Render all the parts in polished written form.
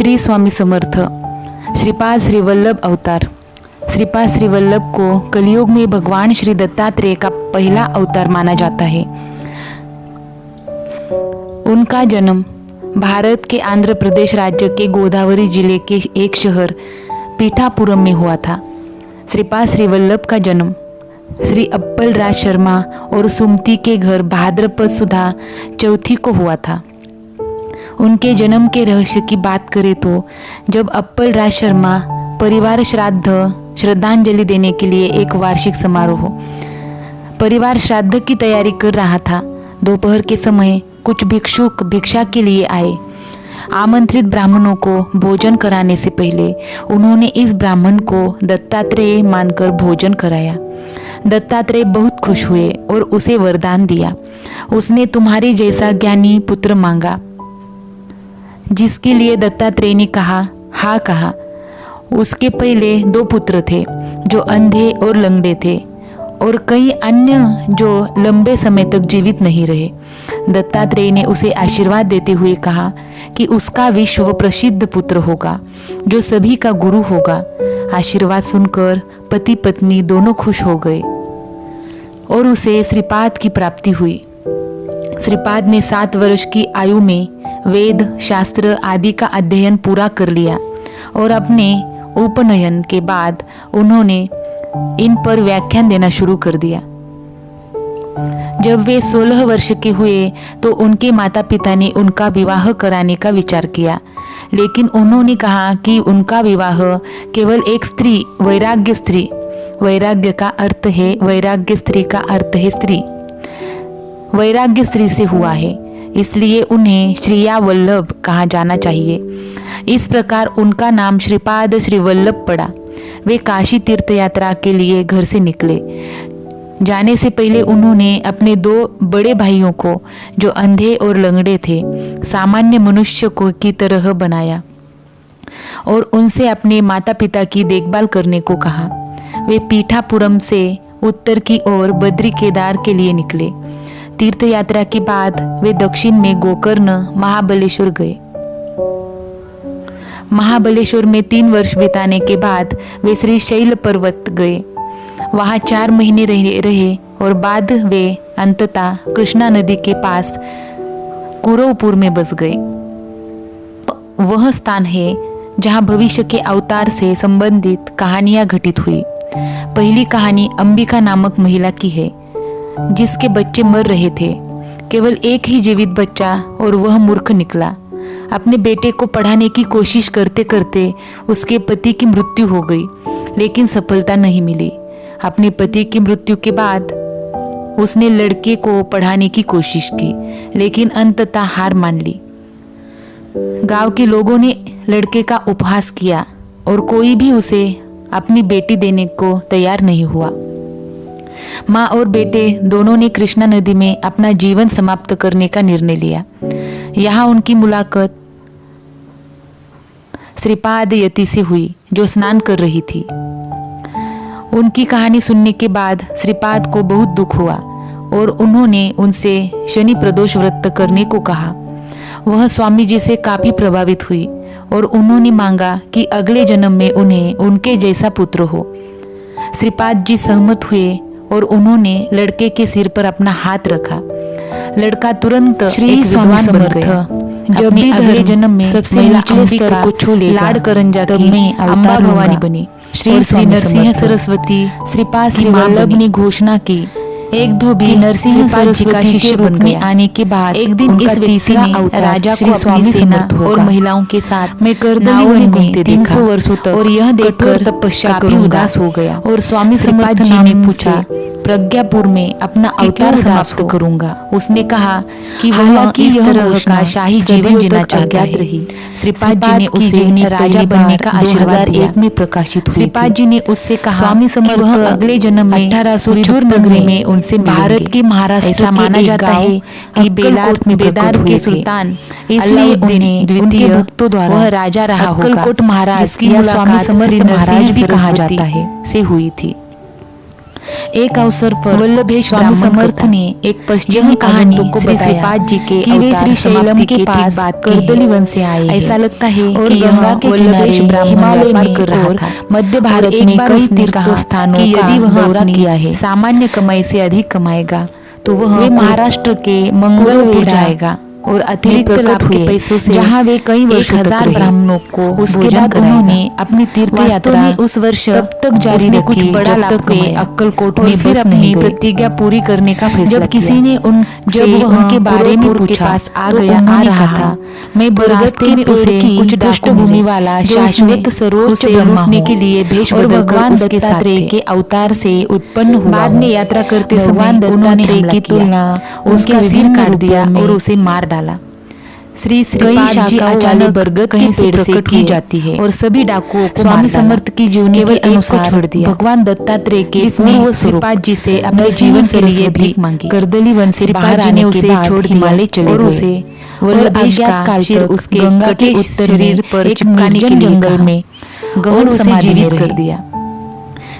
श्री स्वामी समर्थ। श्रीपाद श्री वल्लभ अवतार। श्रीपाद श्री वल्लभ को कलयुग में भगवान श्री दत्तात्रेय का पहला अवतार माना जाता है। उनका जन्म भारत के आंध्र प्रदेश राज्य के गोदावरी जिले के एक शहर पीठापुरम में हुआ था। श्रीपाद श्री वल्लभ का जन्म श्री अप्पल राज शर्मा और सुमति के घर भाद्रपद सुधा चौथी को हुआ था। उनके जन्म के रहस्य की बात करें तो जब अप्पल राज शर्मा परिवार श्रद्धांजलि देने के लिए एक वार्षिक समारोह परिवार श्राद्ध की तैयारी कर रहा था, दोपहर के समय कुछ भिक्षुक भिक्षा के लिए आए। आमंत्रित ब्राह्मणों को भोजन कराने से पहले उन्होंने इस ब्राह्मण को दत्तात्रेय मानकर भोजन कराया। दत्तात्रेय बहुत खुश हुए और उसे वरदान दिया। उसने तुम्हारे जैसा ज्ञानी पुत्र मांगा, जिसके लिए दत्तात्रेय ने हाँ कहा। उसके पहले 2 पुत्र थे जो अंधे और लंगड़े थे और कई अन्य जो लंबे समय तक जीवित नहीं रहे। दत्तात्रेय ने उसे आशीर्वाद देते हुए कहा कि उसका विश्व प्रसिद्ध पुत्र होगा जो सभी का गुरु होगा। आशीर्वाद सुनकर पति पत्नी दोनों खुश हो गए और उसे श्रीपाद की प्राप्ति हुई। श्रीपाद ने 7 वर्ष की आयु में वेद शास्त्र आदि का अध्ययन पूरा कर लिया और अपने उपनयन के बाद उन्होंने इन पर व्याख्यान देना शुरू कर दिया। जब वे 16 वर्ष के हुए तो उनके माता पिता ने उनका विवाह कराने का विचार किया, लेकिन उन्होंने कहा कि उनका विवाह केवल एक स्त्री वैराग्य का अर्थ है वैराग्य स्त्री का अर्थ है स्त्री वैराग्य स्त्री से हुआ है, इसलिए उन्हें श्रीया वल्लभ कहा जाना चाहिए। इस प्रकार उनका नाम श्रीपाद श्री वल्लभ पड़ा। वे काशी तीर्थ यात्रा के लिए घर से निकले। जाने से पहले उन्होंने अपने 2 बड़े भाइयों को जो अंधे और लंगड़े थे सामान्य मनुष्य को की तरह बनाया और उनसे अपने माता पिता की देखभाल करने को कहा। वे पीठापुरम से उत्तर की ओर बद्री केदार के लिए निकले। तीर्थ यात्रा के बाद वे दक्षिण में गोकर्ण महाबलेश्वर गए। महाबलेश्वर में 3 वर्ष बिताने के बाद वे श्री शैल पर्वत गए। वहां 4 महीने रहे और बाद वे अंततः कृष्णा नदी के पास कुरवपुर में बस गए। वह स्थान है जहां भविष्य के अवतार से संबंधित कहानियां घटित हुई। पहली कहानी अंबिका नामक महिला की है, जिसके बच्चे मर रहे थे। केवल एक ही जीवित बच्चा और वह मूर्ख निकला। अपने बेटे को पढ़ाने की कोशिश करते करते उसके पति की मृत्यु हो गई, लेकिन सफलता नहीं मिली। अपने पति की मृत्यु के बाद उसने लड़के को पढ़ाने की कोशिश की, लेकिन अंततः हार मान ली। गांव के लोगों ने लड़के का उपहास किया और कोई भी उसे अपनी बेटी देने को तैयार नहीं हुआ। माँ और बेटे दोनों ने कृष्णा नदी में अपना जीवन समाप्त करने का निर्णय लिया। यहाँ उनकी मुलाकात श्रीपाद यति से हुई जो स्नान कर रही थी। उनकी कहानी सुनने के बाद श्रीपाद को बहुत दुख हुआ और उन्होंने उनसे शनि प्रदोष व्रत करने को कहा। वह स्वामी जी से काफी प्रभावित हुई और उन्होंने मांगा कि अगले जन्म में उन्हें उनके जैसा पुत्र हो। श्रीपाद जी सहमत हुए और उन्होंने लड़के के सिर पर अपना हाथ रखा। लड़का तुरंत श्री स्वामी बन गया। जब भी अगले जन्म में सबसे निचले स्तर को छू लेगा, लाड करंजा की अम्बा भवानी बनी। श्री नरसिंह सरस्वती श्रीपाद श्री वल्लभ ने घोषणा की। एक धोबी नरसिंह सरस्वती का शिष्य बनकर आने के बाद एक दिन इस व्यक्ति ने राजा को अपनी सेना और महिलाओं के साथ में करदली में घूमते 300 वर्षों तक और यह देखकर तपस्या काफी उदास हो गया और स्वामी श्रीपाद जी ने पूछा, प्रज्ञापुर में अपना अवतार समाप्त करूंगा। उसने कहा कि वह किस तरह का शाही जीवन जीना चाहता है। श्रीपाद जी ने उसे राजा बनने का आशीर्वाद 2001 में प्रकाशित हुई। श्रीपाद जी ने उससे कहा स्वामी समर्थ वह अगले जन्म में 1800 नगरी में उनसे भारत के महाराष्ट्र ऐसा माना जाता है कि बेलाट में बेदार के सुल्तान इसलिए उन्हें उनके भक्तों द्वारा वह राजा रहा होगा। अक्कलकोट महाराज जिसकी स्वामी समर्थ महाराज भी कहा जाता है से हुई थी। एक अवसर पर वल्लभेश स्वामी समर्थ ने एक पश्चिमी कहानी को बताया कि वे श्री शैलम के पास कर्दली वन से आए। ऐसा लगता है कि गंगा के किनारे हिमालय में कर रहा था। मध्य भारत में कई तीर्थ स्थानों का दौरा किया है। सामान्य कमाई से अधिक कमाएगा तो वह महाराष्ट्र के मंगलपुर जाएगा और अतिरिक्त लाभ के पैसों से जहाँ वे कई वर्ष 1000 ब्राह्मणों को उसके बाद उन्होंने अपनी तीर्थ यात्रा उस वर्ष तब तक जारी रखी जब तक वे अक्कलकोट में फिर अपनी प्रतिज्ञा पूरी करने का फैसला जब किसी ने जब वह उनके बारे में पूछा आ रहा था मैं रास्ते में उसे कुछ दुष्ट भूमि वाला शाश्वत सरोवर से लूटने के लिए भेष भगवान दत्तात्रेय के अवतार से उत्पन्न हुआ। बाद में यात्रा करते समय दत्तात्रेय की तुलना उसका सिर काट दिया और उसे मार डाला। श्री श्रीपाद जी अचानक बरगद के पेड़ से की जाती है और सभी डाकुओं को स्वामी समर्थ की जीवनी के अनुसार छोड़ दिया। भगवान दत्तात्रेय के जिसने श्रीपाद जी से अपने जीवन के लिए भीख मांगी। कर्दली वन से बाहर आने उसे छोड़ हिमालय चले और उसे वल्लभेश का शिर उसके गंगा के शरीर पर चिपकाने के जंगल में गहन उसे जीवित कर दिया।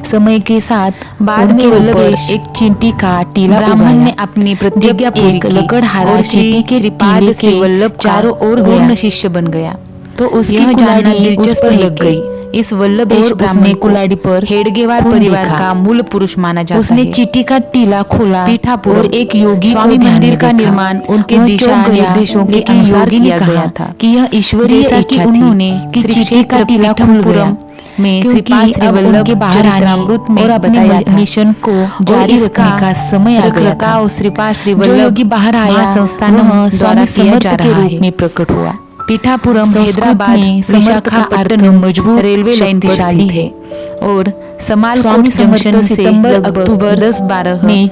समय के साथ बाद में वल्लभेश एक चींटी का टीला ब्राह्मण ने अपनी प्रतिज्ञा पूरी की। लकड़हारा चींटी के टीले से वल्लभ चारों ओर गौण शिष्य बन गया तो उसकी कुलाड़ी दिलचस्प लग गई। इस वल्लभेश ब्राह्मण कुलाड़ी पर हेडगेवार परिवार का मूल पुरुष माना जाता है। उसने चींटी का टीला खोला पीठापुर और एक योगी स्वामी मंदिर का निर्माण उनके दिशा निर्देशों के अनुसार किया गया था कि यह ईश्वरीय इच्छा थी। उन्होंने चींटी का टीला खुल गया में श्रीपाद श्री वल्लभ के बाहर आने और अपने मिशन को जारी रखने का समय आ गया था। श्रीपाद श्री वल्लभ बाहर आया संस्थान स्वामी समर्थ के रूप में प्रकट हुआ। पीठापुरम हैदराबाद में विशाखापट्टनम मजबूत रेलवे लाइन शक्तिशाली है और समालकोट जंक्शन से अक्टूबर 10-12 में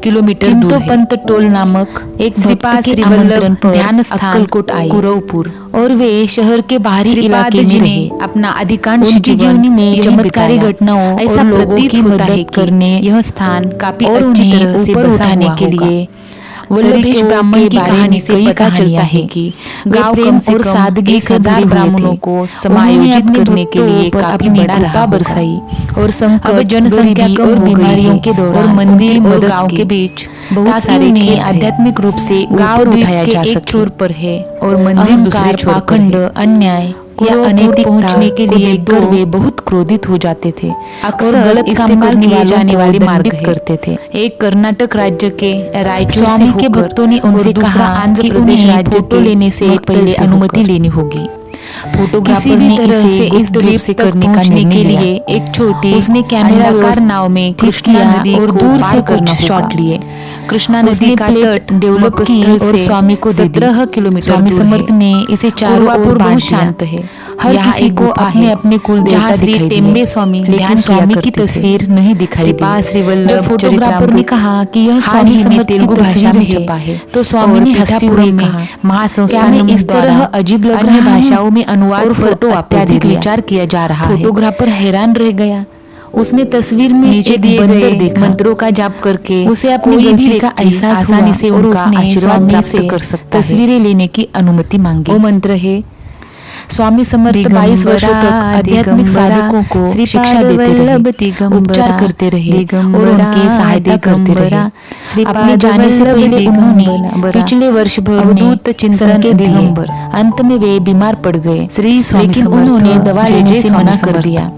किलोमीटर दूर है। चिंतोपंत टोल नामक एक श्रीपाद श्री वल्लभ ध्यान स्थान अक्कलकोट आए कुरवपुर और वे शहर के बाहरी इलाके में रहे। अपना अधिकांश जीवनी में चमत्कारी घटनाओं ऐसा लोगों की मदद करने यह स्थान काफी अच्छी तरह से ऊपर उठाने के लिए वल्लभेश ब्राह्मण की कहानी से पता चलता है कि गांव कम और सादगी से 1000 ब्राह्मणों को समायोजित करने के लिए काफी बड़ा कृपा बरसाई और संकट जनसंख्या और बीमारियों के दौरान मंदिर और गांव के बीच बहुत सारे ने आध्यात्मिक रूप से गांव उठाया जा सके। एक छोर पर है और मंदिर दूसरे छोर पर है। अन्याय या अनैतिक पहुंचने के लिए वे बहुत क्रोधित हो जाते थे। अक्सर गलत काम किए जाने वाले मार्ग करते थे। एक कर्नाटक राज्य के रायचूर स्वामी के भक्तों ने उनसे कहा आंध्र प्रदेश राज्य को लेने से पहले अनुमति लेनी होगी। फोटोग्राफर ने इसे इस द्वीप से करने का निर्णय लिया। एक छोटी उसने कैमराकार नाव में कृष्णा नदी और दूर से कुछ शॉट लिए। कृष्णा नदी का तट डेवलप स्थल और स्वामी को 17 किलोमीटर स्वामी समर्थ ने इसे चारों ओर बहुत शांत है। हर किसी को अपने अपने कुल देवता दिखाई दिए स्वामी, लेकिन स्वामी की तस्वीर नहीं दिखाई दी। श्री वल्लभ फोटोग्राफर ने कहा कि यह स्वामी समर्थ तेलुगु भाषा में छपा है तो स्वामी ने हंसते हुए कहा महासंस्थान में इस तरह अजीब लग रही भाषाओं में अनुवाद और फोटो अत्याधिक विचार किया जा रहा है। फोटोग्राफर हैरान रह गया। उसने तस्वीर में नीचे दिए गए मंत्रों का जाप करके उसे अपनी गलती का एहसास आसानी से और उसने आशीर्वाद प्राप्त कर सकता तस्वीरें लेने की अनुमति मांगी। वो मंत्र है स्वामी समर्थ 22 वर्षों तक आध्यात्मिक साधकों को शिक्षा देते रहे, उपचार करते रहे और उनकी सहायता करते रहे। अपने जाने से पहले उन्होंने पिछले वर्ष भर अवधूत चिंतन के दिए। अंत में वे बीमार पड़ गए लेकिन उन्होंने दवा लेने से मना कर दिया।